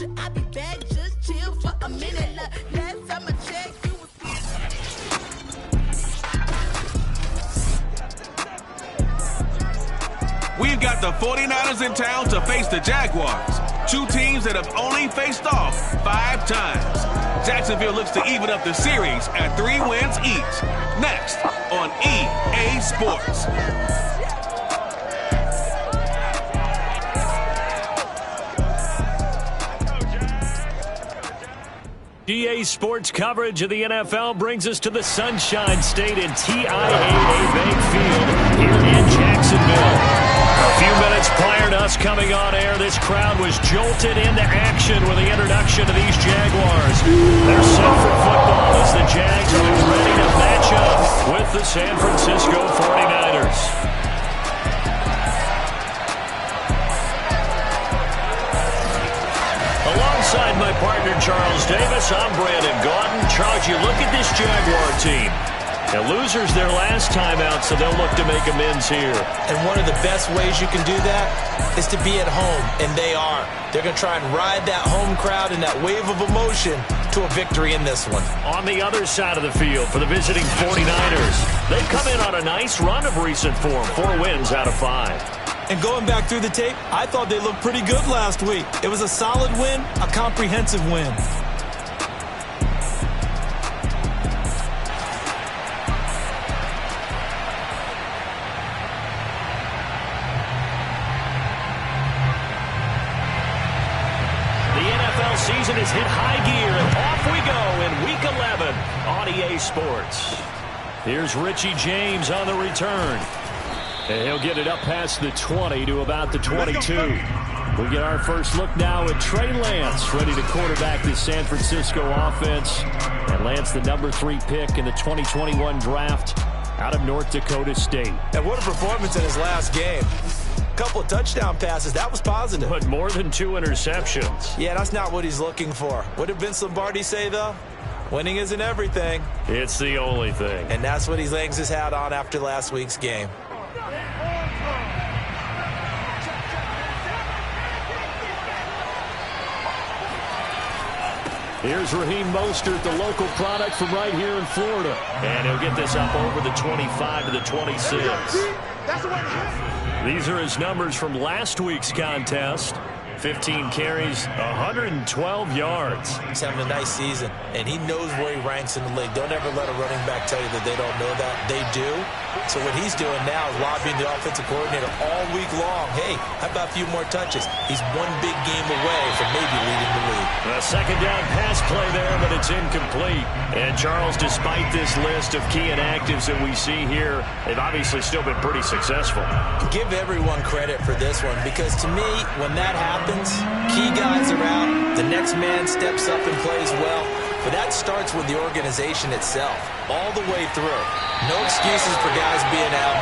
you, I'll be back. Just chill for a minute. Last time I checked, you was. We've got the 49ers in town to face the Jaguars, two teams that have only faced off 5 times. Jacksonville looks to even up the series at 3 wins each. Next on EA Sports. EA Sports coverage of the NFL brings us to the Sunshine State and TIAA Bank Field here in Jacksonville. A few minutes prior to us coming on air, this crowd was jolted into action with the introduction of these Jaguars. They're set for football as the Jags are ready to match up with the San Francisco 49ers. Alongside my partner, Charles Davis, I'm Brandon Gaudin. Charles, you look at this Jaguar team. Now, losers their last time out, so they'll look to make amends here. And one of the best ways you can do that is to be at home, and they are. They're going to try and ride that home crowd and that wave of emotion to a victory in this one. On the other side of the field for the visiting 49ers, they've come in on a nice run of recent form, 4 wins out of 5. And going back through the tape, I thought they looked pretty good last week. It was a solid win, a comprehensive win. Season is hit high gear, and off we go in Week 11 on EA Sports. Here's Richie James on the return. And he'll get it up past the 20 to about the 22. We get our first look now at Trey Lance, ready to quarterback the San Francisco offense. And Lance, the number 3 pick in the 2021 draft out of North Dakota State. And what a performance in his last game. Couple of touchdown passes. That was positive. But more than 2 interceptions. Yeah, that's not what he's looking for. What did Vince Lombardi say, though? Winning isn't everything. It's the only thing. And that's what he hangs his hat on after last week's game. Here's Raheem Mostert, the local product from right here in Florida. And he'll get this up over the 25 to the 26. These are his numbers from last week's contest. 15 carries, 112 yards. He's having a nice season, and he knows where he ranks in the league. Don't ever let a running back tell you that they don't know that. They do. So what he's doing now is lobbying the offensive coordinator all week long. Hey, how about a few more touches? He's one big game away from maybe leading the league. A second down pass play there, but it's incomplete. And Charles, despite this list of key inactives that we see here, they've obviously still been pretty successful. Give everyone credit for this one, because to me, when that happens, key guys are out, the next man steps up and plays well. But that starts with the organization itself, all the way through. No excuses for guys being out,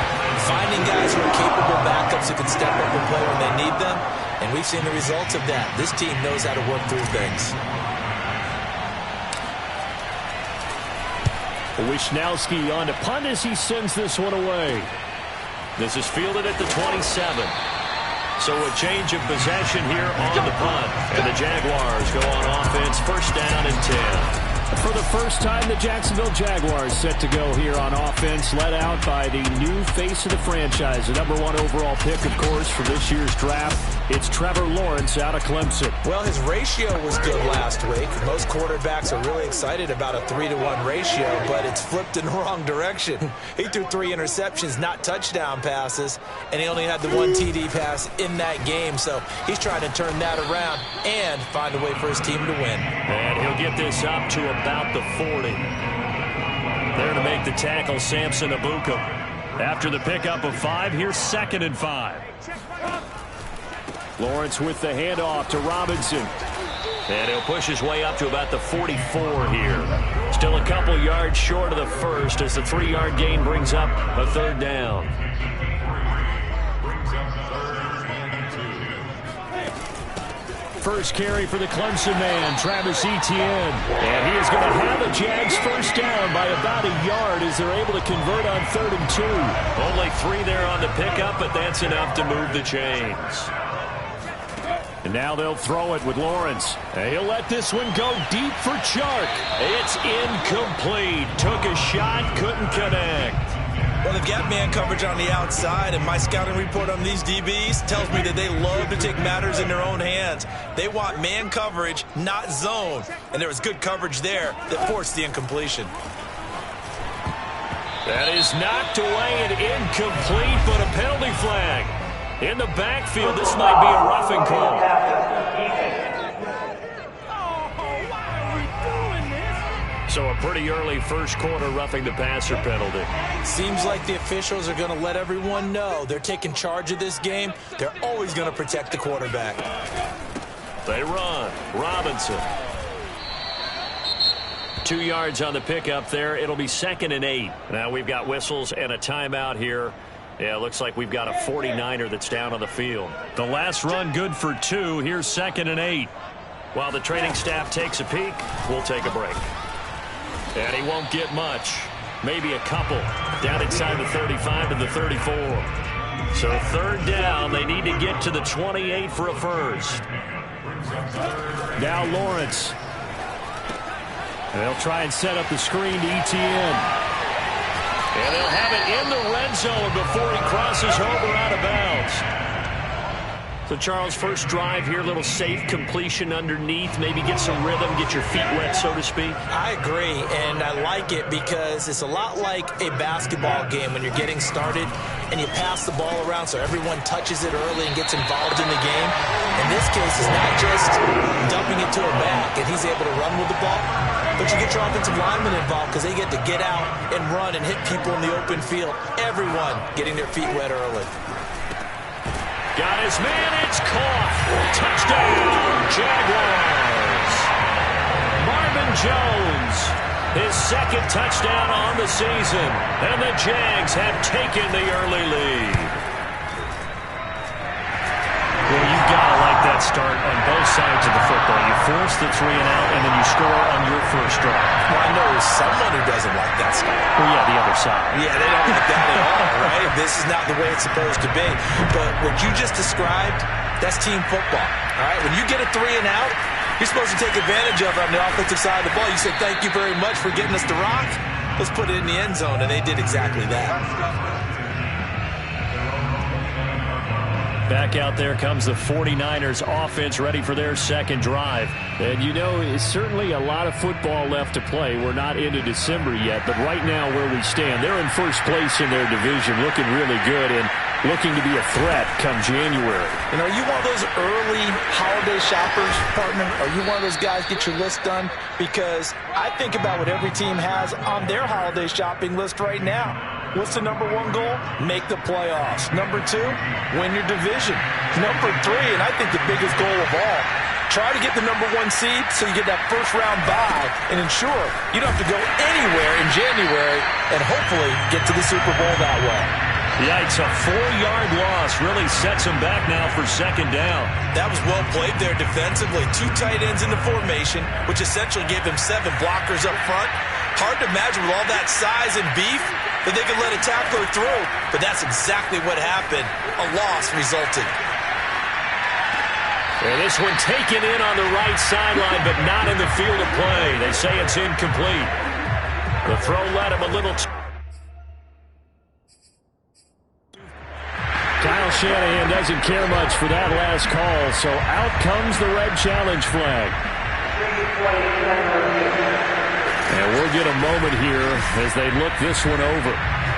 finding guys who are capable backups who can step up and play when they need them. And we've seen the results of that. This team knows how to work through things. Wisnowski on to punt as he sends this one away. This is fielded at the 27. So a change of possession here on the punt. And the Jaguars go on offense, first down and 10. For the first time, the Jacksonville Jaguars set to go here on offense, led out by the new face of the franchise, the number 1 overall pick, of course, for this year's draft. It's Trevor Lawrence out of Clemson. Well, his ratio was good last week. Most quarterbacks are really excited about a 3-to-1 ratio, but it's flipped in the wrong direction. He threw 3 interceptions, not touchdown passes, and he only had the 1 TD pass in that game. So he's trying to turn that around and find a way for his team to win. And he'll get this up to about the 40. There to make the tackle, Samson Abuka. After the pickup of 5, here's 2nd and 5. Lawrence with the handoff to Robinson. And he'll push his way up to about the 44 here. Still a couple yards short of the first as the 3-yard gain brings up a 3rd down. First carry for the Clemson man, Travis Etienne. And he is going to have a Jags first down by about a yard as they're able to convert on 3rd and 2. Only 3 there on the pickup, but that's enough to move the chains. And And now they'll throw it with Lawrence. And he'll let this one go deep for Chark. It's incomplete. Took a shot, couldn't connect. Well, they've got man coverage on the outside, and my scouting report on these DBs tells me that they love to take matters in their own hands. They want man coverage, not zone. And there was good coverage there that forced the incompletion. That is knocked away and incomplete, but a penalty flag. In the backfield, this might be a roughing call. So a pretty early first quarter roughing the passer penalty. Seems like the officials are going to let everyone know they're taking charge of this game. They're always going to protect the quarterback. They run. Robinson. 2 yards on the pickup there. It'll be 2nd and 8. Now we've got whistles and a timeout here. Yeah, it looks like we've got a 49er that's down on the field. The last run good for 2. Here's 2nd and 8. While the training staff takes a peek, we'll take a break. And he won't get much. Maybe a couple. Down inside the 35 to the 34. So 3rd down. They need to get to the 28 for a first. Now Lawrence. And they'll try and set up the screen to ETN. And they'll have it in the red zone before he crosses over out of bounds. So, Charles, first drive here, little safe completion underneath. Maybe get some rhythm, get your feet wet, so to speak. I agree, and I like it because it's a lot like a basketball game when you're getting started and you pass the ball around so everyone touches it early and gets involved in the game. In this case, it's not just dumping it to a back and he's able to run with the ball, but you get your offensive linemen involved because they get to get out and run and hit people in the open field. Everyone getting their feet wet early. Got his man, it's caught. Touchdown, Jaguars. Marvin Jones, his 2nd touchdown on the season. And the Jags have taken the early lead. Well, you've got to like that start on both sides of the football. You force the 3 and out, and then you score on your first drive. Well, I know someone who doesn't like that start. Well, yeah, the other side. Yeah, they don't like that at all, right? This is not the way it's supposed to be. But what you just described, that's team football, all right? When you get a 3 and out, you're supposed to take advantage of it on the offensive side of the ball. You say, thank you very much for getting us the rock. Let's put it in the end zone, and they did exactly that. Back out there comes the 49ers offense ready for their 2nd drive. And you know, it's certainly a lot of football left to play. We're not into December yet, but right now where we stand, they're in first place in their division, looking really good and looking to be a threat come January. And are you one of those early holiday shoppers, partner? Are you one of those guys get your list done? Because I think about what every team has on their holiday shopping list right now. What's the number 1 goal? Make the playoffs. Number 2, win your division. Number 3, and I think the biggest goal of all, try to get the number 1 seed so you get that first-round bye and ensure you don't have to go anywhere in January and hopefully get to the Super Bowl that way. Yikes, a 4-yard loss really sets him back now for 2nd down. That was well played there defensively. 2 tight ends in the formation, which essentially gave him 7 blockers up front. Hard to imagine with all that size and beef that they could let a tackler through, but that's exactly what happened. A loss resulted. And this one taken in on the right sideline, but not in the field of play. They say it's incomplete. The throw led him a little. Kyle Shanahan doesn't care much for that last call, so out comes the red challenge flag. And we'll get a moment here as they look this one over.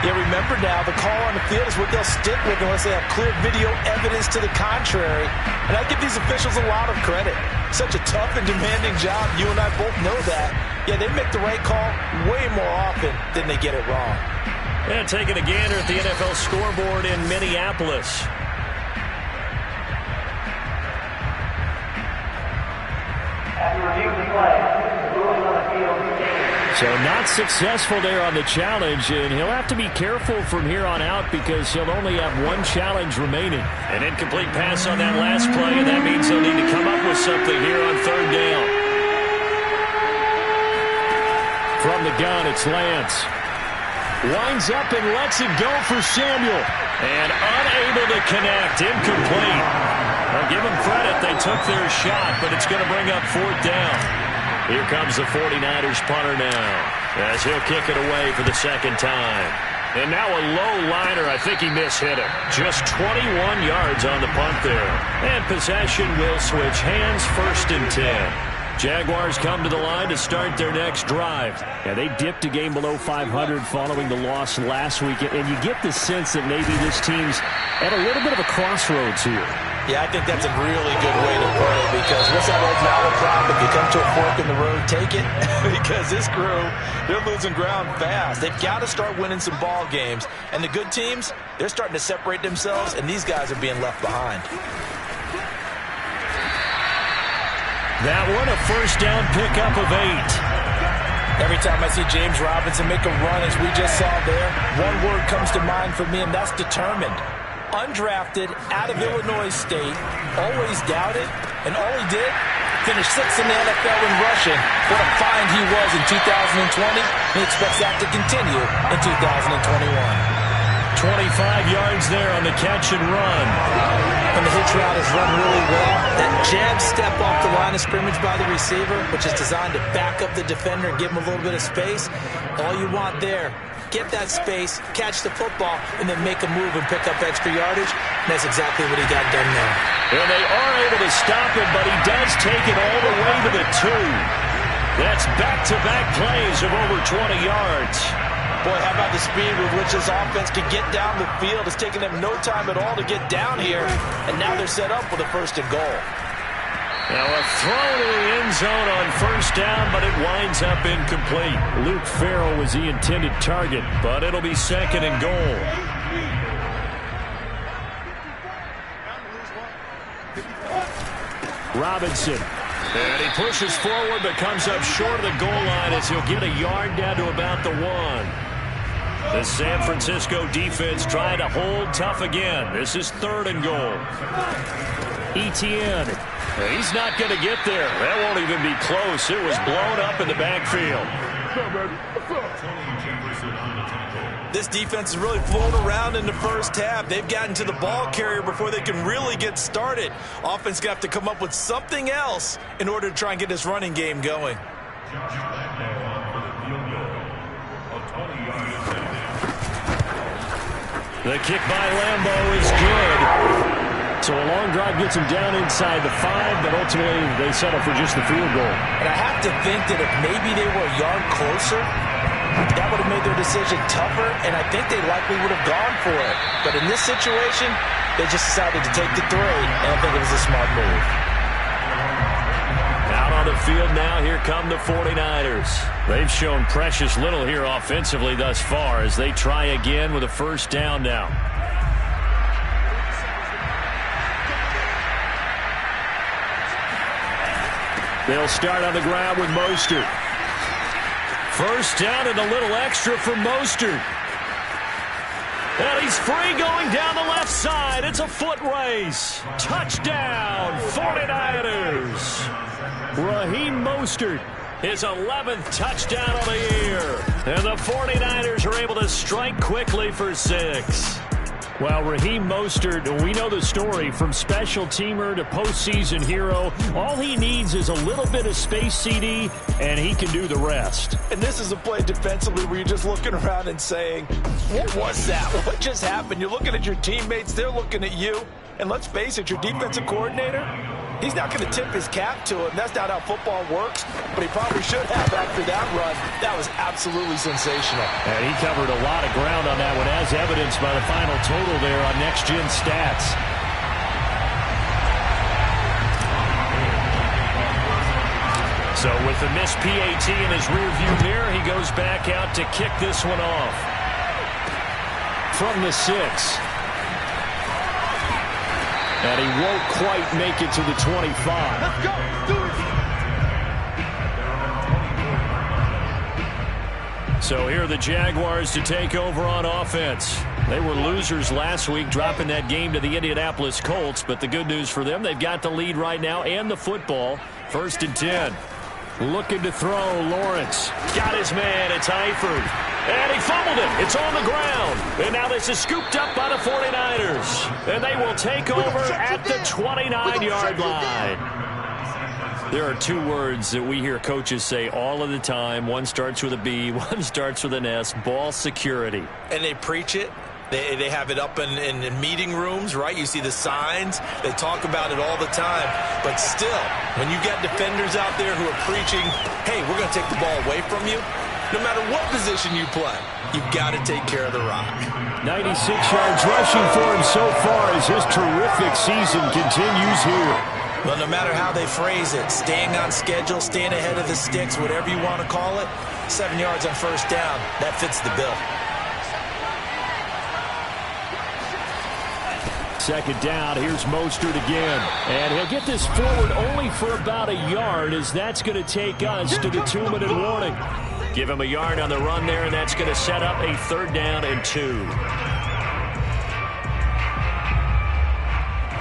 Yeah, remember now, the call on the field is what they'll stick with unless they have clear video evidence to the contrary. And I give these officials a lot of credit. Such a tough and demanding job. You and I both know that. Yeah, they make the right call way more often than they get it wrong. And taking a gander at the NFL scoreboard in Minneapolis. After reviewing the play, ruling on the field. So not successful there on the challenge, and he'll have to be careful from here on out because he'll only have 1 challenge remaining. An incomplete pass on that last play, and that means they'll need to come up with something here on 3rd down. From the gun, it's Lance. Winds up and lets it go for Samuel. And unable to connect, incomplete. Well, give them credit. They took their shot, but it's going to bring up 4th down. Here comes the 49ers punter now, as he'll kick it away for the 2nd time. And now a low liner. I think he mishit him. Just 21 yards on the punt there. And possession will switch hands, 1st and 10. Jaguars come to the line to start their next drive. Yeah, they dipped a game below 500 following the loss last week, and you get the sense that maybe this team's at a little bit of a crossroads here. Yeah, I think that's a really good way to put it, because what's that old malaprop? If you come to a fork in the road, take it. Because this crew, they're losing ground fast. They've got to start winning some ball games. And the good teams, they're starting to separate themselves, and these guys are being left behind. That one, a 1st down pickup of 8. Every time I see James Robinson make a run, as we just saw there, one word comes to mind for me, and that's determined. Undrafted, out of Illinois State, always doubted, and all he did, finished 6th in the NFL in rushing. What a find he was in 2020. He expects that to continue in 2021. 25 yards there on the catch and run. And the hitch route is run really well. That jab step off the line of scrimmage by the receiver, which is designed to back up the defender and give him a little bit of space. All you want there, get that space, catch the football, and then make a move and pick up extra yardage. And that's exactly what he got done there. And they are able to stop him, but he does take it all the way to the 2. That's back-to-back plays of over 20 yards. Boy, how about the speed with which this offense can get down the field? It's taken them no time at all to get down here, and now they're set up for the 1st and goal. Now a throw to the end zone on 1st down, but it winds up incomplete. Luke Farrell was the intended target, but it'll be 2nd and goal. Robinson. And he pushes forward, but comes up short of the goal line as he'll get a yard down to about the 1. The San Francisco defense trying to hold tough again. This is 3rd and goal. Etienne. He's not going to get there. That won't even be close. It was blown up in the backfield. This defense is really flown around in the 1st half. They've gotten to the ball carrier before they can really get started. Offense going to have to come up with something else in order to try and get this running game going. The kick by Lambo is good. So a long drive gets him down inside the 5, but ultimately they settle for just the field goal. And I have to think that if maybe they were a yard closer, that would have made their decision tougher, and I think they likely would have gone for it. But in this situation, they just decided to take the 3, and I think it was a smart move. Out on the field now, here come the 49ers. They've shown precious little here offensively thus far as they try again with a 1st down now. They'll start on the ground with Mostert. 1st down and a little extra for Mostert. And he's free going down the left side. It's a foot race. Touchdown, 49ers. Raheem Mostert. His 11th touchdown of the year. And the 49ers are able to strike quickly for 6. Well, Raheem Mostert, we know the story, from special teamer to postseason hero. All he needs is a little bit of space, CD, and he can do the rest. And this is a play defensively where you're just looking around and saying, what was that? What just happened? You're looking at your teammates, they're looking at you. And let's face it, your defensive coordinator, he's not going to tip his cap to him. That's not how football works, but he probably should have after that run. That was absolutely sensational. And he covered a lot of ground on that one, as evidenced by the final total there on Next Gen Stats. So with the missed PAT in his rearview mirror, he goes back out to kick this one off. From the 6. And he won't quite make it to the 25. Let's go. Do it. So here are the Jaguars to take over on offense. They were losers last week, dropping that game to the Indianapolis Colts. But the good news for them, they've got the lead right now and the football. 1st and 10. Looking to throw, Lawrence. Got his man, it's Eifert. And he fumbled it. It's on the ground. And now this is scooped up by the 49ers. And they will take over at the 29-yard line. There are two words that we hear coaches say all of the time. One starts with a B, one starts with an S, ball security. And they preach it. They have it up in meeting rooms, right? You see the signs. They talk about it all the time. But still, when you got defenders out there who are preaching, hey, we're going to take the ball away from you, no matter what position you play, you've got to take care of the rock. 96 yards rushing for him so far as his terrific season continues here. Well, no matter how they phrase it, staying on schedule, staying ahead of the sticks, whatever you want to call it, 7 yards on first down, that fits the bill. Second down, here's Mostert again. And he'll get this forward only for about a yard, as that's going to take us to the 2-minute warning. Give him a yard on the run there, and that's going to set up a 3rd down and 2.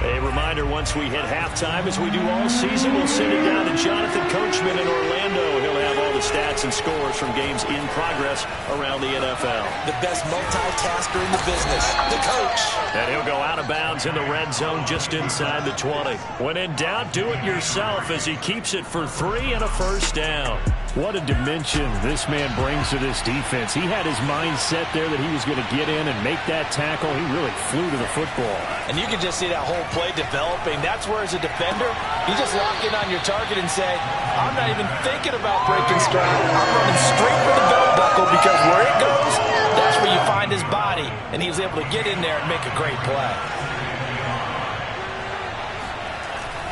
A reminder, once we hit halftime, as we do all season, we'll send it down to Jonathan Coachman in Orlando. He'll have all the stats and scores from games in progress around the NFL. The best multitasker in the business, the coach. And he'll go out of bounds in the red zone just inside the 20. When in doubt, do it yourself as he keeps it for 3 and a first down. What a dimension this man brings to this defense. He had his mind set there that he was going to get in and make that tackle. He really flew to the football. And you can just see that whole play developing. That's where, as a defender, you just lock in on your target and say, I'm not even thinking about breaking stride. I'm running straight for the belt buckle, because where it goes, that's where you find his body. And he was able to get in there and make a great play.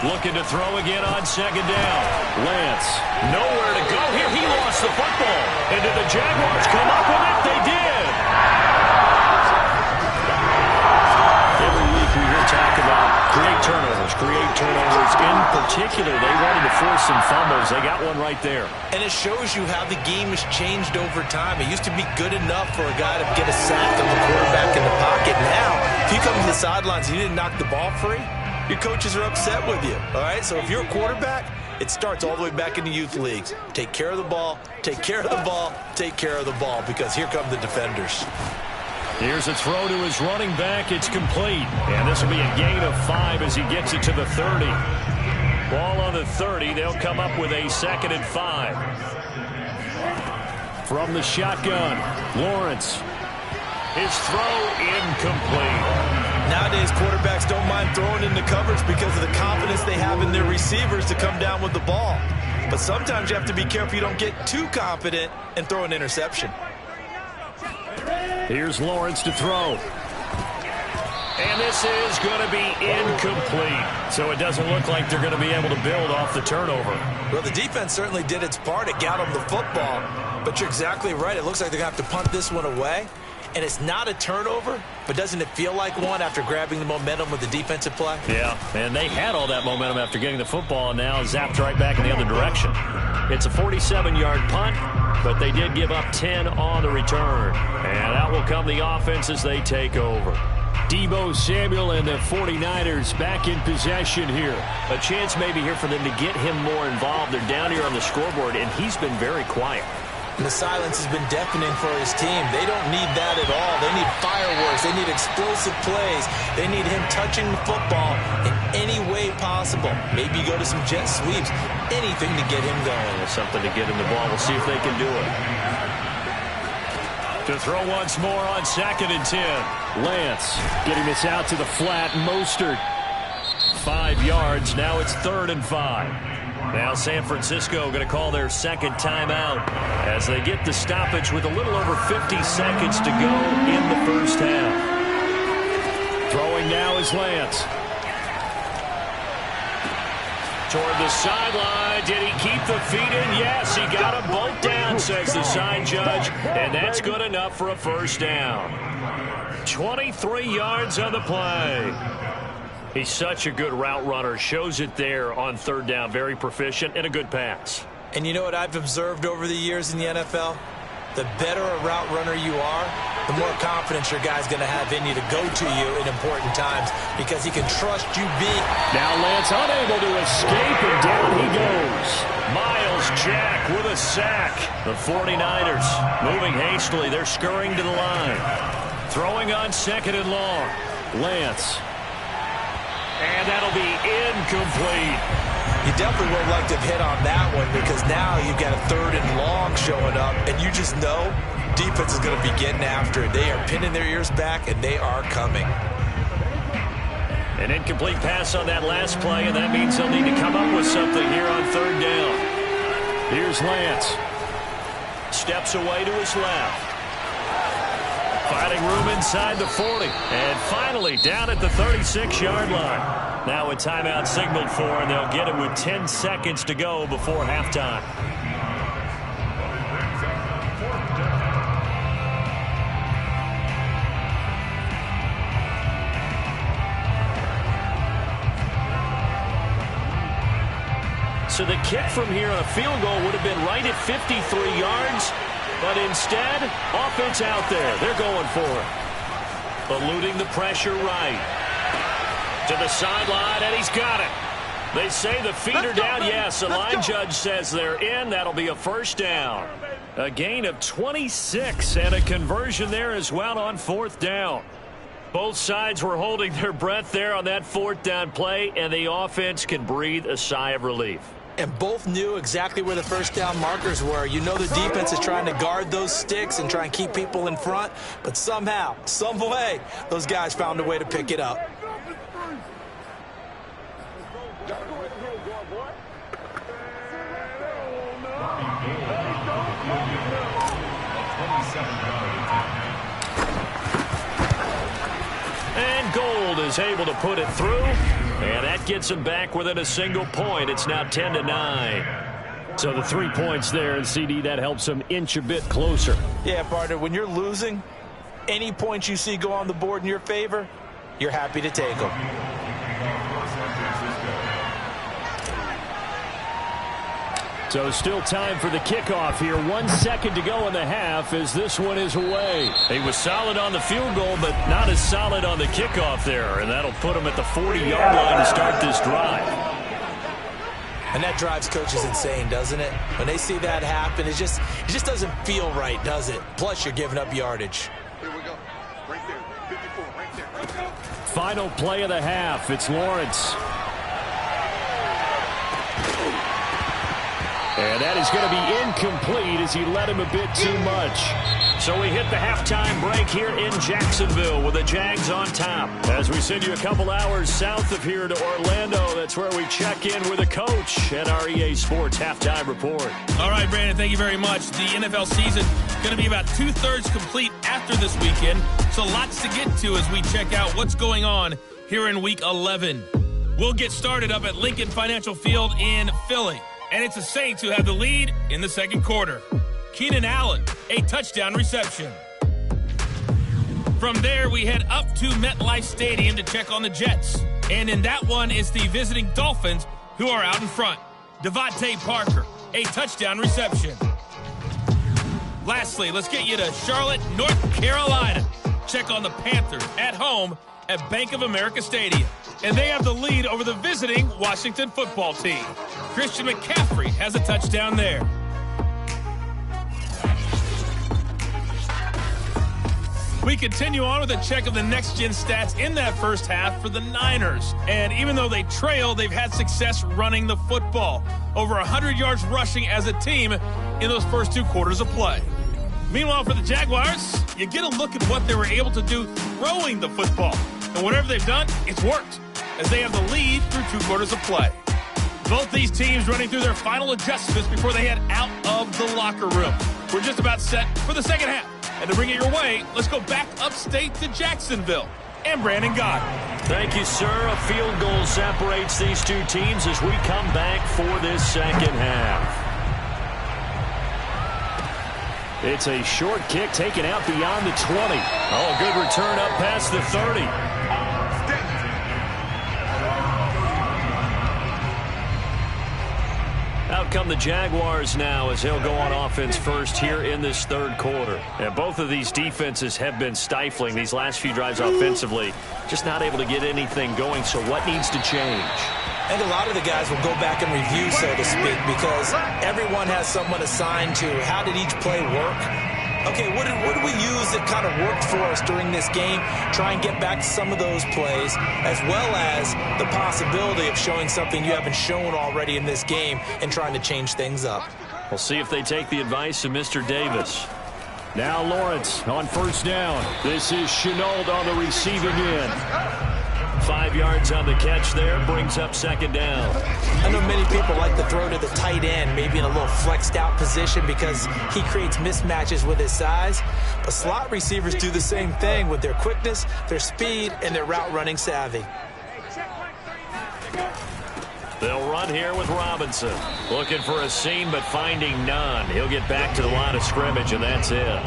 Looking to throw again on second down. Lance, nowhere to go here. He lost the football. And did the Jaguars come up with it? They did. Every week we hear talk about create turnovers. In particular, they wanted to force some fumbles. They got one right there. And it shows you how the game has changed over time. It used to be good enough for a guy to get a sack of the quarterback in the pocket. Now, if you come to the sidelines and you didn't knock the ball free, your coaches are upset with you, all right? So if you're a quarterback, it starts all the way back in the youth leagues. Take care of the ball, take care of the ball, take care of the ball, because here come the defenders. Here's a throw to his running back. It's complete. And this will be a gain of 5 as he gets it to the 30. Ball on the 30. They'll come up with a 2nd and 5. From the shotgun, Lawrence. His throw incomplete. Nowadays, quarterbacks don't mind throwing into coverage because of the confidence they have in their receivers to come down with the ball. But sometimes you have to be careful you don't get too confident and throw an interception. Here's Lawrence to throw. And this is going to be incomplete. So it doesn't look like they're going to be able to build off the turnover. Well, the defense certainly did its part. It got them the football. But you're exactly right. It looks like they're going to have to punt this one away. And it's not a turnover, but doesn't it feel like one after grabbing the momentum with the defensive play? Yeah, and they had all that momentum after getting the football, and now zapped right back in the other direction. It's a 47-yard punt, but they did give up 10 on the return. And out will come the offense as they take over. Deebo Samuel and the 49ers back in possession here. A chance maybe here for them to get him more involved. They're down here on the scoreboard, and he's been very quiet. And the silence has been deafening for his team. They don't need that at all. They need fireworks. They need explosive plays. They need him touching the football in any way possible. Maybe go to some jet sweeps. Anything to get him going. Something to get him the ball. We'll see if they can do it. To throw once more on 2nd and 10. Lance getting this out to the flat. Mostert. 5 yards. Now it's 3rd and 5. Now San Francisco going to call their 2nd timeout as they get the stoppage with a little over 50 seconds to go in the first half. Throwing now is Lance. Toward the sideline. Did he keep the feet in? Yes, he got them both down, says the sign judge. And that's good enough for a first down. 23 yards on the play. He's such a good route runner. Shows it there on 3rd down. Very proficient and a good pass. And you know what I've observed over the years in the NFL? The better a route runner you are, the more confidence your guy's going to have in you to go to you in important times because he can trust you being. Now Lance unable to escape, and down he goes. Myles Jack a sack. The 49ers moving hastily. They're scurrying to the line. Throwing on 2nd and long. Lance. And that'll be incomplete. You definitely would have liked to have hit on that one because now you've got a 3rd and long showing up, and you just know defense is going to be getting after it. They are pinning their ears back, and they are coming. An incomplete pass on that last play, and that means they'll need to come up with something here on 3rd down. Here's Lance. Steps away to his left. Finding room inside the 40. And finally down at the 36-yard line. Now a timeout signaled for, and they'll get it with 10 seconds to go before halftime. So the kick from here on a field goal would have been right at 53 yards. But instead, offense out there. They're going for it. Eluding the pressure right. To the sideline, and he's got it. They say the feet are down. Yes, the line judge says they're in. That'll be a 1st down. A gain of 26 and a conversion there as well on 4th down. Both sides were holding their breath there on that 4th down play, and the offense can breathe a sigh of relief. And both knew exactly where the 1st down markers were. You know the defense is trying to guard those sticks and try and keep people in front. But somehow, some way, those guys found a way to pick it up. And Gold is able to put it through. And that gets him back within a single point. It's now 10-9. So the 3 points there, and CD, that helps him inch a bit closer. Yeah, partner, when you're losing, any points you see go on the board in your favor, you're happy to take them. So still time for the kickoff here. 1 second to go in the half as this one is away. He was solid on the field goal, but not as solid on the kickoff there. And that'll put him at the 40-yard line to start this drive. And that drives coaches insane, doesn't it? When they see that happen, it just doesn't feel right, does it? Plus, you're giving up yardage. Here we go. Right there. 54, right there. Right there. Final play of the half. It's Lawrence. And that is going to be incomplete as he led him a bit too much. So we hit the halftime break here in Jacksonville with the Jags on top. As we send you a couple hours south of here to Orlando, that's where we check in with a coach at our EA Sports Halftime Report. All right, Brandon, thank you very much. The NFL season going to be about 2/3 complete after this weekend, so lots to get to as we check out what's going on here in Week 11. We'll get started up at Lincoln Financial Field in Philly. And it's the Saints who have the lead in the second quarter. Keenan Allen, a touchdown reception. From there, we head up to MetLife Stadium to check on the Jets. And in that one, it's the visiting Dolphins who are out in front. Devontae Parker, a touchdown reception. Lastly, let's get you to Charlotte, North Carolina. Check on the Panthers at home at Bank of America Stadium. And they have the lead over the visiting Washington football team. Christian McCaffrey has a touchdown there. We continue on with a check of the next-gen stats in that first half for the Niners. And even though they trail, they've had success running the football. Over 100 yards rushing as a team in those first 2 quarters of play. Meanwhile, for the Jaguars, you get a look at what they were able to do throwing the football. And whatever they've done, it's worked, as they have the lead through 2 quarters of play. Both these teams running through their final adjustments before they head out of the locker room. We're just about set for the second half. And to bring it your way, let's go back upstate to Jacksonville. And Brandon Gott. Thank you, sir. A field goal separates these 2 teams as we come back for this second half. It's a short kick taken out beyond the 20. Oh, good return up past the 30. Out come the Jaguars now as they'll go on offense first here in this third quarter. And both of these defenses have been stifling these last few drives offensively. Just not able to get anything going, so what needs to change? I think a lot of the guys will go back and review, so to speak, because everyone has someone assigned to how did each play work. Okay, what did we use that kind of worked for us during this game? Try and get back to some of those plays, as well as the possibility of showing something you haven't shown already in this game and trying to change things up. We'll see if they take the advice of Mr. Davis. Now Lawrence on first down. This is Chenault on the receiving end. 5 yards on the catch there, brings up second down. I know many people like to throw to the tight end, maybe in a little flexed out position because he creates mismatches with his size. But slot receivers do the same thing with their quickness, their speed, and their route running savvy. They'll run here with Robinson. Looking for a seam, but finding none. He'll get back to the line of scrimmage, and that's it.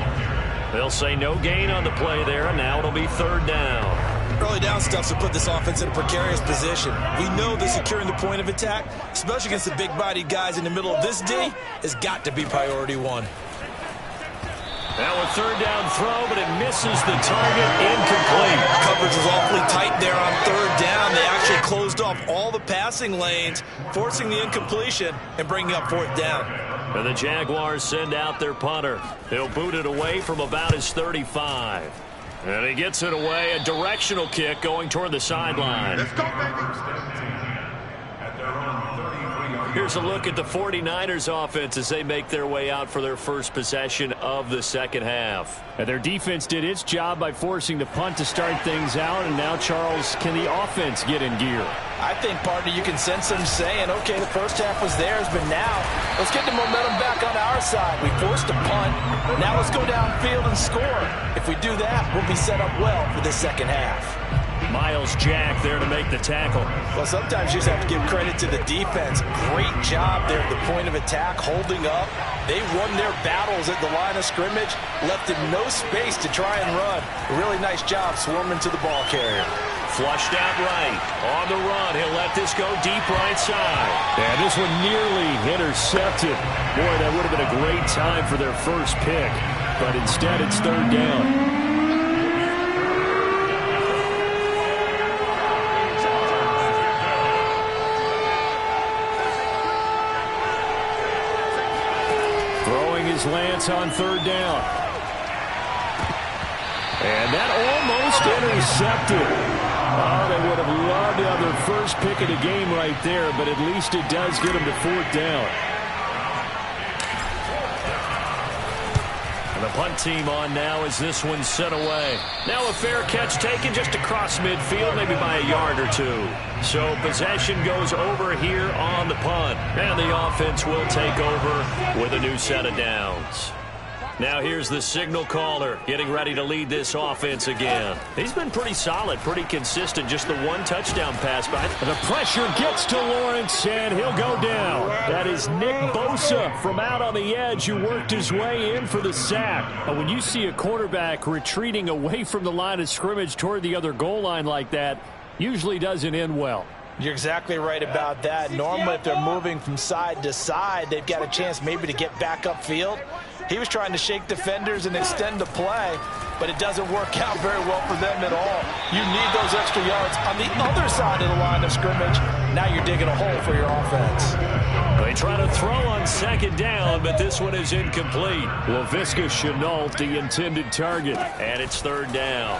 They'll say no gain on the play there, and now it'll be third down. Early down stuff to put this offense in a precarious position. We know that securing the point of attack, especially against the big-bodied guys in the middle of this D, has got to be priority one. Now a third down throw, but it misses the target, incomplete. Coverage was awfully tight there on third down. They actually closed off all the passing lanes, forcing the incompletion and bringing up fourth down. And the Jaguars send out their punter. He'll boot it away from about his 35. And he gets it away, a directional kick going toward the sideline. Let's go, baby. Here's a look at the 49ers offense as they make their way out for their first possession of the second half. And their defense did its job by forcing the punt to start things out, and now, Charles, can the offense get in gear? I think, partner, you can sense them saying, okay, the first half was theirs, but now let's get the momentum back on our side. We forced a punt. Now let's go downfield and score. If we do that, we'll be set up well for the second half. Miles Jack there to make the tackle. Well, sometimes you just have to give credit to the defense. Great job there at the point of attack, holding up. They won their battles at the line of scrimmage, left him no space to try and run. A really nice job swarming to the ball carrier. Flushed out right. On the run, he'll let this go deep right side. And this one nearly intercepted. Boy, that would have been a great time for their first pick. But instead, it's third down. Lance on third down. And that almost intercepted. Oh, they would have loved to have their first pick of the game right there, but at least it does get them to fourth down. And the punt team on now as this one's set away. Now a fair catch taken just across midfield, maybe by a yard or two. So possession goes over here on the punt. And the offense will take over with a new set of downs. Now here's the signal caller getting ready to lead this offense again. He's been pretty solid, pretty consistent, just the one touchdown pass by. The pressure gets to Lawrence, and he'll go down. That is Nick Bosa from out on the edge who worked his way in for the sack. And when you see a quarterback retreating away from the line of scrimmage toward the other goal line like that, usually doesn't end well. You're exactly right about that. Normally, if they're moving from side to side, they've got a chance maybe to get back upfield. He was trying to shake defenders and extend the play, but it doesn't work out very well for them at all. You need those extra yards on the other side of the line of scrimmage. Now you're digging a hole for your offense. They try to throw on second down, but this one is incomplete. Laviska Chenault, the intended target. And it's third down.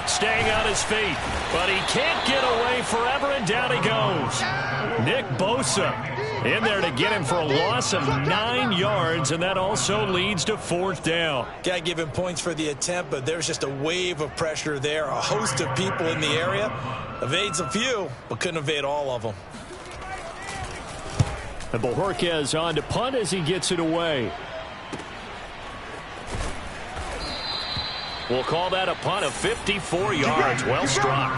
Staying on his feet, but he can't get away forever, and down he goes. Nick Bosa in there to get him for a loss of 9 yards, and that also leads to fourth down. Got to give him points for the attempt, but there's just a wave of pressure there. A host of people in the area. Evades a few, but couldn't evade all of them. And Bojorquez on to punt as he gets it away. We'll call that a punt of 54 yards. Well struck.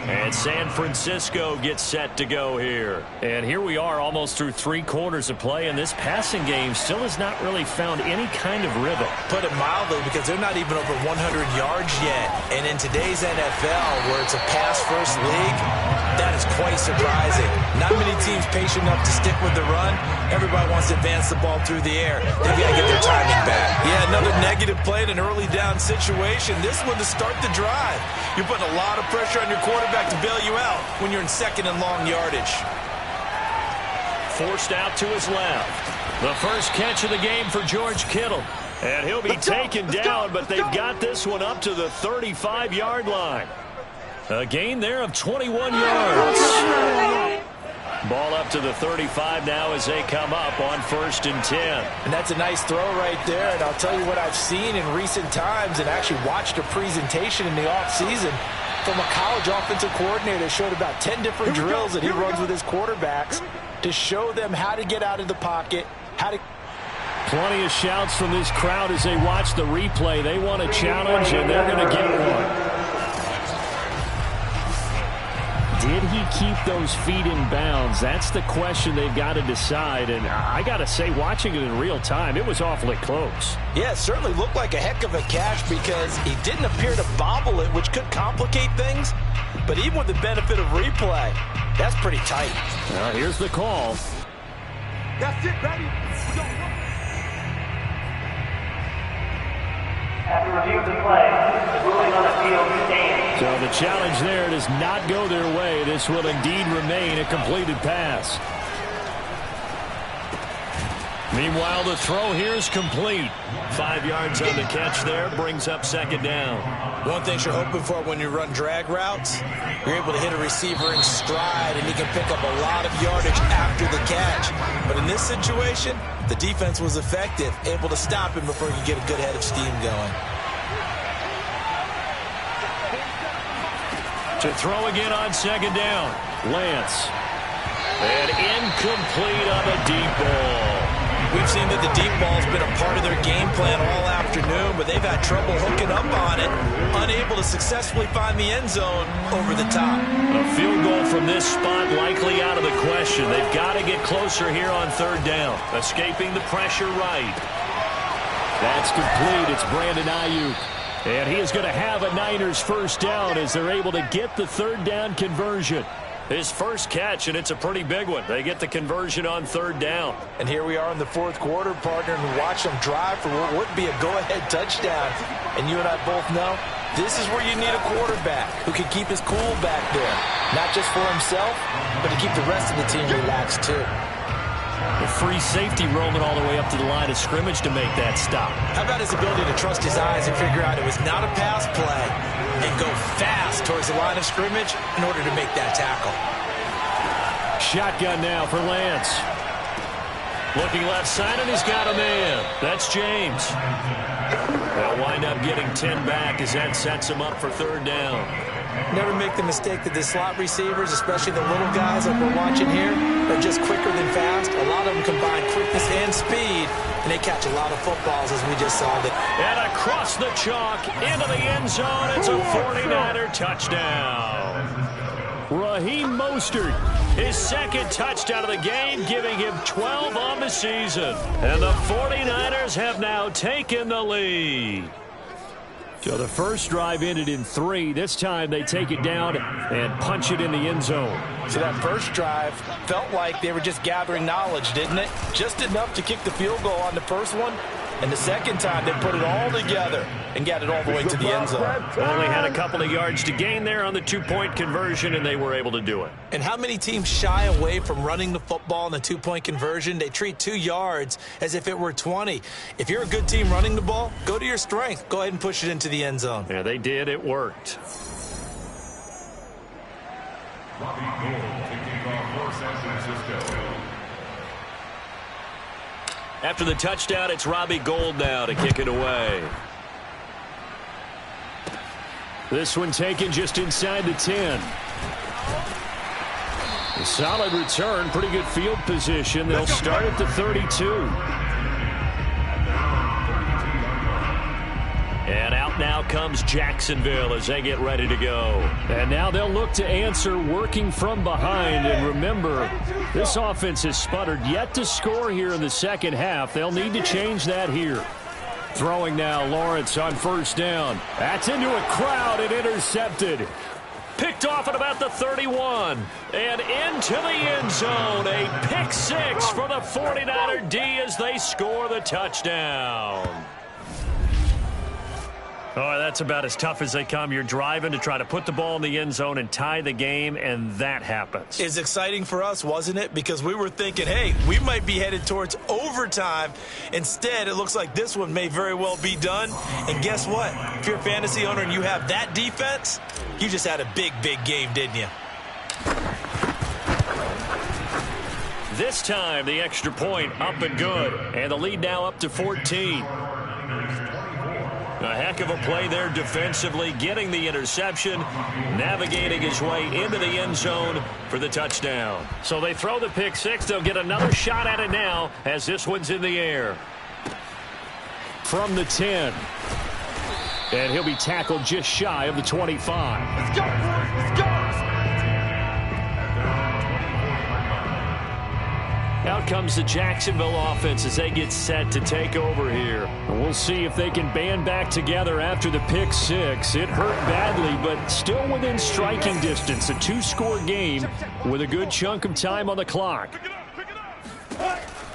And San Francisco gets set to go here. And here we are almost through 3 quarters of play, and this passing game still has not really found any kind of rhythm. Put it mildly, because they're not even over 100 yards yet. And in today's NFL, where it's a pass-first league, That is quite surprising. Not many teams patient enough to stick with the run. Everybody wants to advance the ball through the air. They've got to get their timing back. Yeah, another negative play in an early down situation. This one to start the drive. You're putting a lot of pressure on your quarterback to bail you out when you're in second and long yardage. Forced out to his left. The first catch of the game for George Kittle. And he'll be taken down, but they've got this one up to the 35-yard line. A gain there of 21 yards. Ball up to the 35 now as they come up on 1st and 10. And that's a nice throw right there. And I'll tell you what I've seen in recent times and actually watched a presentation in the offseason from a college offensive coordinator that showed about 10 different drills that he runs with his quarterbacks to show them how to get out of the pocket, how to... Plenty of shouts from this crowd as they watch the replay. They want a challenge, and they're going to get one. Did he keep those feet in bounds? That's the question they've got to decide. And I got to say, watching it in real time, it was awfully close. Yeah, it certainly looked like a heck of a catch because he didn't appear to bobble it, which could complicate things. But even with the benefit of replay, that's pretty tight. Well, here's the call. That's it, ready. After review of the play, the ruling on the field stands. So the challenge there does not go their way. This will indeed remain a completed pass. Meanwhile, the throw here is complete. 5 yards on the catch there, brings up 2nd down. One thing you're hoping for when you run drag routes, you're able to hit a receiver in stride, and he can pick up a lot of yardage after the catch. But in this situation, the defense was effective, able to stop him before he could get a good head of steam going. To throw again on 2nd down, Lance. And incomplete on the deep ball. We've seen that the deep ball's been a part of their game plan all afternoon, but they've had trouble hooking up on it, unable to successfully find the end zone over the top. A field goal from this spot likely out of the question. They've got to get closer here on 3rd down. Escaping the pressure right. That's complete. It's Brandon Ayuk. And he is going to have a Niners 1st down as they're able to get the 3rd down conversion. His first catch, and it's a pretty big one. They get the conversion on 3rd down. And here we are in the 4th quarter, partner, and watch them drive for what would be a go-ahead touchdown. And you and I both know this is where you need a quarterback who can keep his cool back there. Not just for himself, but to keep the rest of the team relaxed, too. The free safety roaming all the way up to the line of scrimmage to make that stop. How about his ability to trust his eyes and figure out it was not a pass play and go fast towards the line of scrimmage in order to make that tackle. Shotgun now for Lance. Looking left side, and he's got a man. That's James. They'll wind up getting 10 back as that sets him up for 3rd down. Never make the mistake that the slot receivers, especially the little guys like we're watching here, are just quicker than fast. A lot of them combine quickness and speed, and they catch a lot of footballs, as we just saw. And across the chalk, into the end zone, it's a 49er touchdown. Raheem Mostert, his 2nd touchdown of the game, giving him 12 on the season. And the 49ers have now taken the lead. So the first drive ended in 3. This time they take it down and punch it in the end zone. So that first drive felt like they were just gathering knowledge, didn't it? Just enough to kick the field goal on the first one. And the second time they put it all together and got it all the way to the end zone. Only had a couple of yards to gain there on the 2-point conversion, and they were able to do it. And how many teams shy away from running the football in the 2-point conversion? They treat 2 yards as if it were 20. If you're a good team running the ball, go to your strength. Go ahead and push it into the end zone. Yeah, they did. It worked. Robbie Gould taking off for San Francisco. After the touchdown, it's Robbie Gould now to kick it away. This one taken just inside the 10. A solid return, pretty good field position. They'll start at the 32. And out now comes Jacksonville as they get ready to go. And now they'll look to answer working from behind. And remember, this offense has sputtered yet to score here in the second half. They'll need to change that here. Throwing now, Lawrence on 1st down. That's into a crowd and intercepted. Picked off at about the 31. And into the end zone. A pick six for the 49er D as they score the touchdown. Oh, that's about as tough as they come. You're driving to try to put the ball in the end zone and tie the game, and that happens. It's exciting for us, wasn't it? Because we were thinking, hey, we might be headed towards overtime. Instead, it looks like this one may very well be done. And guess what? If you're a fantasy owner and you have that defense, you just had a big, big game, didn't you? This time, the extra point up and good. And the lead now up to 14. A heck of a play there defensively, getting the interception, navigating his way into the end zone for the touchdown. So they throw the pick six. They'll get another shot at it now as this one's in the air. From the 10. And he'll be tackled just shy of the 25. Let's go, boys. Let's go. Out comes the Jacksonville offense as they get set to take over here. We'll see if they can band back together after the pick six. It hurt badly, but still within striking distance. A two-score game with a good chunk of time on the clock.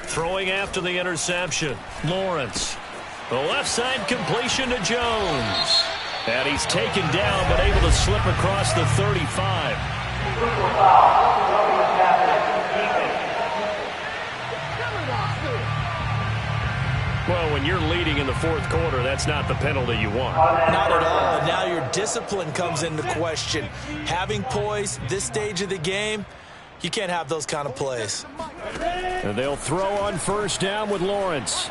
Throwing after the interception. Lawrence. The left side completion to Jones. And he's taken down but able to slip across the 35. Well, when you're leading in the fourth quarter, that's not the penalty you want. Not at all. And now your discipline comes into question. Having poise this stage of the game, you can't have those kind of plays. And they'll throw on first down with Lawrence.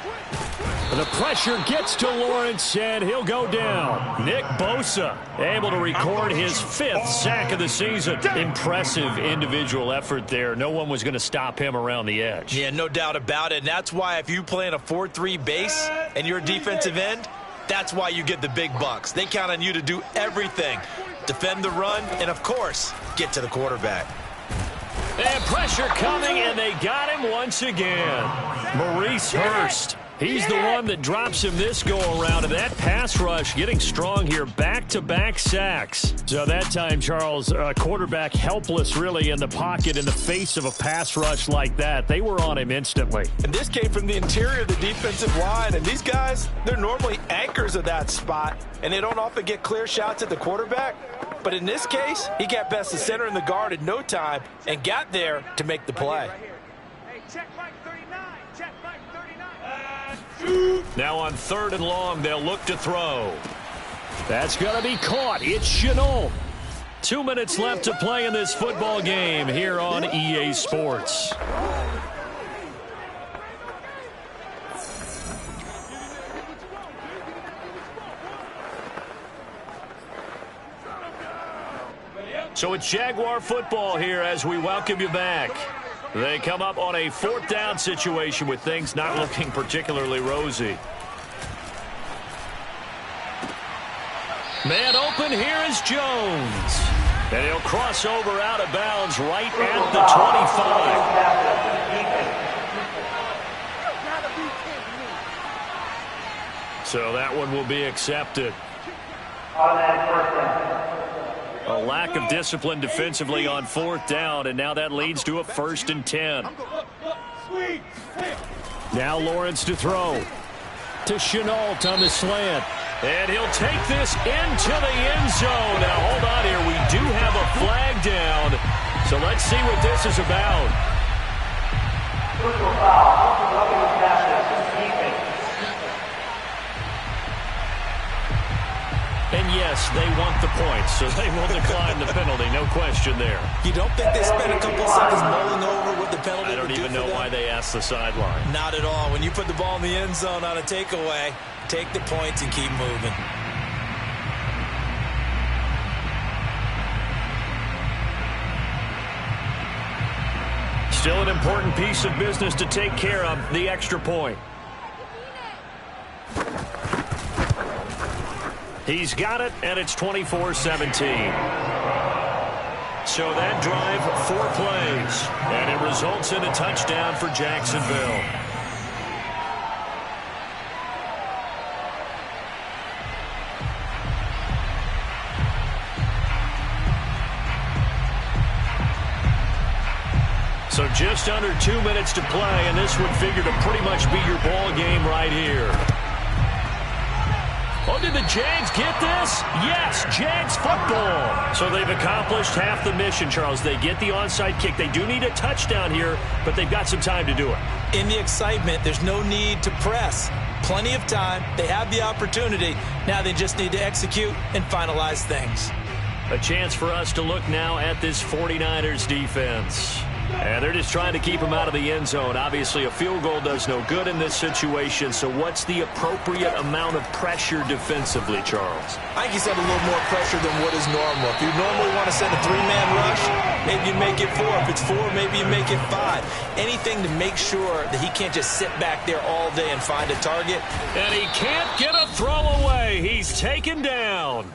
And the pressure gets to Lawrence, and he'll go down. Nick Bosa able to record his 5th sack of the season. Impressive individual effort there. No one was going to stop him around the edge. Yeah, no doubt about it. And that's why if you play in a 4-3 base and you're a defensive end, that's why you get the big bucks. They count on you to do everything. Defend the run and, of course, get to the quarterback. And pressure coming, and they got him once again. Maurice Hurst. He's the one that drops him this go-around, and that pass rush getting strong here. Back-to-back sacks. So that time, Charles, quarterback helpless really in the pocket in the face of a pass rush like that. They were on him instantly. And this came from the interior of the defensive line, and these guys, they're normally anchors of that spot, and they don't often get clear shots at the quarterback. But in this case, he got past the center and the guard in no time and got there to make the play. Hey, check Mike 39. Check Mike 39. Now on 3rd and long, they'll look to throw. That's going to be caught. It's Chenault. 2 minutes left to play in this football game here on EA Sports. So it's Jaguar football here as we welcome you back. They come up on a 4th down situation with things not looking particularly rosy. Man open, here is Jones. And he'll cross over out of bounds right at the 25. So that one will be accepted. A lack of discipline defensively on 4th down, and now that leads to a 1st and 10. Now Lawrence to throw. To Chenault on the slant. And he'll take this into the end zone. Now hold on here. We do have a flag down. So let's see what this is about. And yes, they want the points, so they will decline the penalty. No question there. You don't think they spent a couple seconds mulling over what the penalty I don't even know why they asked the sideline. Not at all. When you put the ball in the end zone on a takeaway, take the points and keep moving. Still an important piece of business to take care of, the extra point. He's got it, and it's 24-17. So that drive, 4 plays, and it results in a touchdown for Jacksonville. So just under 2 minutes to play, and this would figure to pretty much be your ball game right here. Oh, did the Jags get this? Yes, Jags football. So they've accomplished half the mission, Charles. They get the onside kick. They do need a touchdown here, but they've got some time to do it. In the excitement, there's no need to press. Plenty of time. They have the opportunity. Now they just need to execute and finalize things. A chance for us to look now at this 49ers defense. And they're just trying to keep him out of the end zone. Obviously, a field goal does no good in this situation. So what's the appropriate amount of pressure defensively, Charles? I think he's had a little more pressure than what is normal. If you normally want to send a 3-man rush, maybe you make it 4. If it's 4, maybe you make it 5. Anything to make sure that he can't just sit back there all day and find a target. And he can't get a throw away. He's taken down.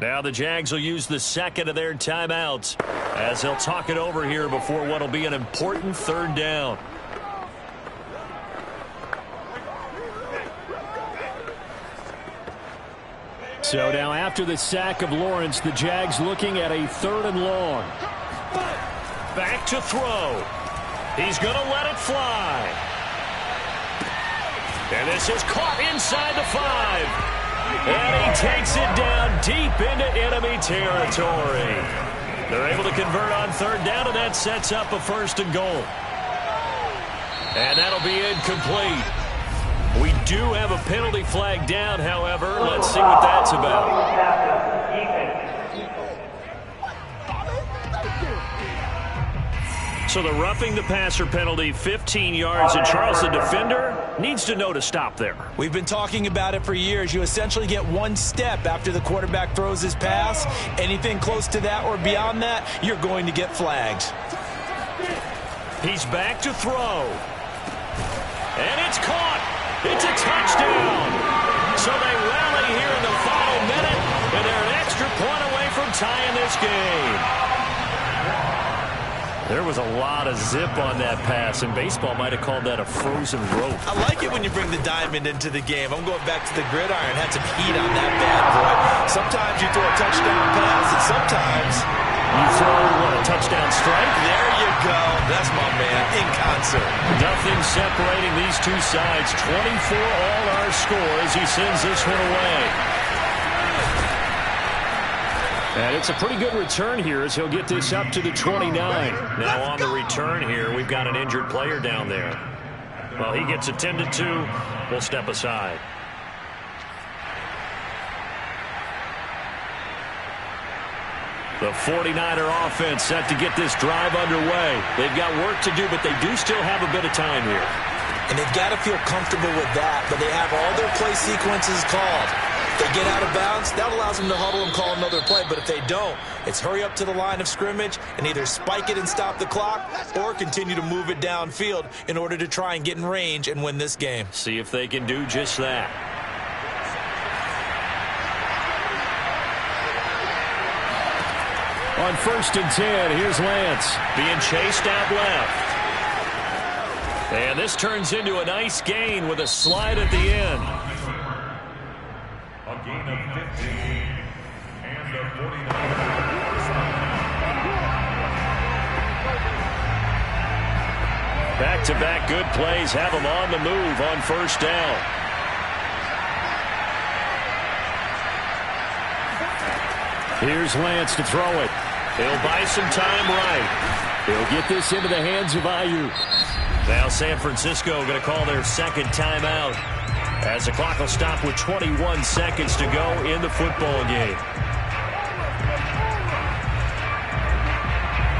Now the Jags will use the second of their timeouts as they'll talk it over here before what will be an important third down. So now after the sack of Lawrence, the Jags looking at a 3rd and long. Back to throw. He's going to let it fly. And this is caught inside the 5. And he takes it down deep into enemy territory. They're able to convert on 3rd down, and that sets up a 1st and goal. And that'll be incomplete. We do have a penalty flag down, however. Let's see what that's about. So the roughing the passer penalty, 15 yards, and Charles, the defender, needs to know to stop there. We've been talking about it for years. You essentially get 1 step after the quarterback throws his pass. Anything close to that or beyond that, you're going to get flags. He's back to throw. And it's caught. It's a touchdown. So they rally here in the final minute, and they're an extra point away from tying this game. There was a lot of zip on that pass, and baseball might have called that a frozen rope. I like it when you bring the diamond into the game. I'm going back to the gridiron. Had some heat on that bad boy. Sometimes you throw a touchdown pass, and sometimes you throw a touchdown strike. There you go. That's my man in concert. Nothing separating these two sides. 24 all our score as he sends this one away. And it's a pretty good return here as he'll get this up to the 29. Now on the return here, we've got an injured player down there. Well, he gets attended to. We'll step aside. The 49er offense set to get this drive underway. They've got work to do, but they do still have a bit of time here. And they've got to feel comfortable with that, but they have all their play sequences called. They get out of bounds, that allows them to huddle and call another play. But if they don't, it's hurry up to the line of scrimmage and either spike it and stop the clock or continue to move it downfield in order to try and get in range and win this game. See if they can do just that. On 1st and 10, here's Lance. Being chased out left. And this turns into a nice gain with a slide at the end. A gain of 15, and the 49ers. Back-to-back good plays have them on the move on 1st down. Here's Lance to throw it. He'll buy some time right. He'll get this into the hands of Ayuk. Now San Francisco going to call their 2nd timeout as the clock will stop with 21 seconds to go in the football game.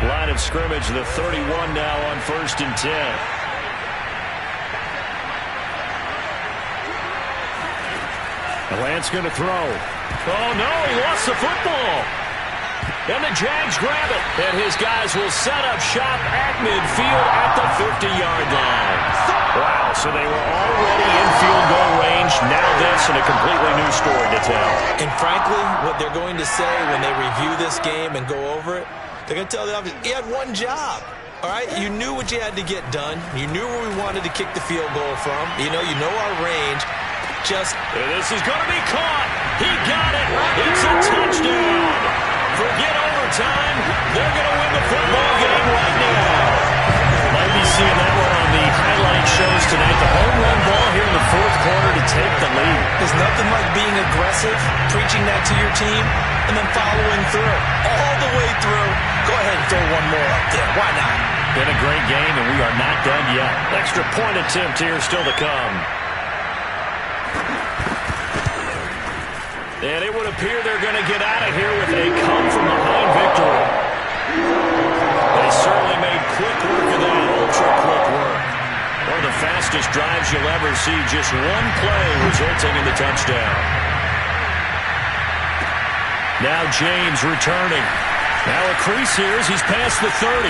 Line of scrimmage, the 31 now on 1st and 10. Lance going to throw. Oh, no, he lost the football. And the Jags grab it. And his guys will set up shop at midfield at the 50-yard line. Wow, so they were already in field goal range. Now this and a completely new story to tell. And frankly, what they're going to say when they review this game and go over it, they're going to tell the offense, he had one job. All right, you knew what you had to get done. You knew where we wanted to kick the field goal from. You know our range. And this is going to be caught. He got it. It's a touchdown. Forget overtime. They're going to win the football game right now. aggressive, preaching that to your team, and then following through. All the way through. Go ahead and throw one more up there. Why not? Been a great game, and we are not done yet. Extra point attempt here still to come. And it would appear they're going to get out of here with a come-from-behind victory. They certainly made quick work of that, ultra-quick work. One of the fastest drives you'll ever see, just one play resulting in the touchdown. Now James returning. Now a crease here as he's past the 30.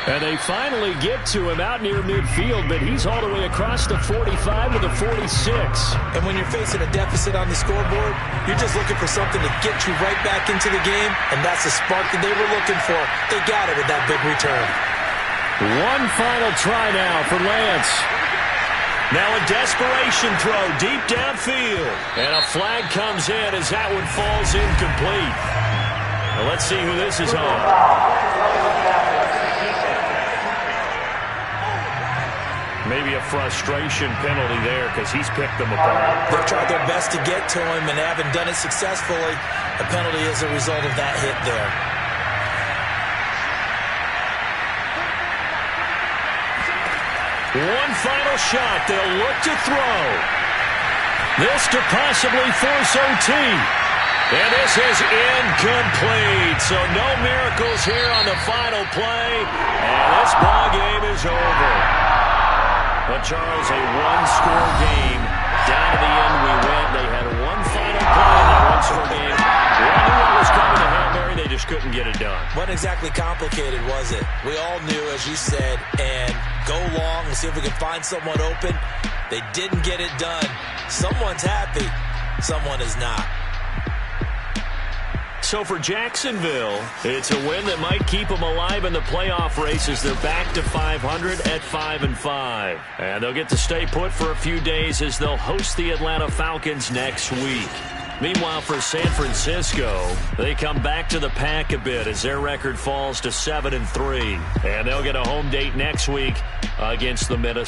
And they finally get to him out near midfield, but he's all the way across the 45 to the 46. And when you're facing a deficit on the scoreboard, you're just looking for something to get you right back into the game, and that's the spark that they were looking for. They got it with that big return. One final try now for Lance. Now a desperation throw deep downfield. And a flag comes in as that one falls incomplete. Now let's see who this is on. Maybe a frustration penalty there because he's picked them apart. They've tried their best to get to him and haven't done it successfully. A penalty is a result of that hit there. One final shot. They'll look to throw. This to possibly force OT. And this is incomplete. So no miracles here on the final play. And this ball game is over. But, Charles, a one-score game. Down to the end we went. They had one final play in that one-score game. They knew what was coming to Hail Mary. They just couldn't get it done. Wasn't exactly complicated, was it? We all knew, as you said, and go long and see if we can find someone open. They didn't get it done. Someone's happy. Someone is not. So for Jacksonville, it's a win that might keep them alive in the playoff race as they're back to 500 at 5-5. And they'll get to stay put for a few days as they'll host the Atlanta Falcons next week. Meanwhile, for San Francisco, they come back to the pack a bit as their record falls to 7-3. And they'll get a home date next week against the Minnesota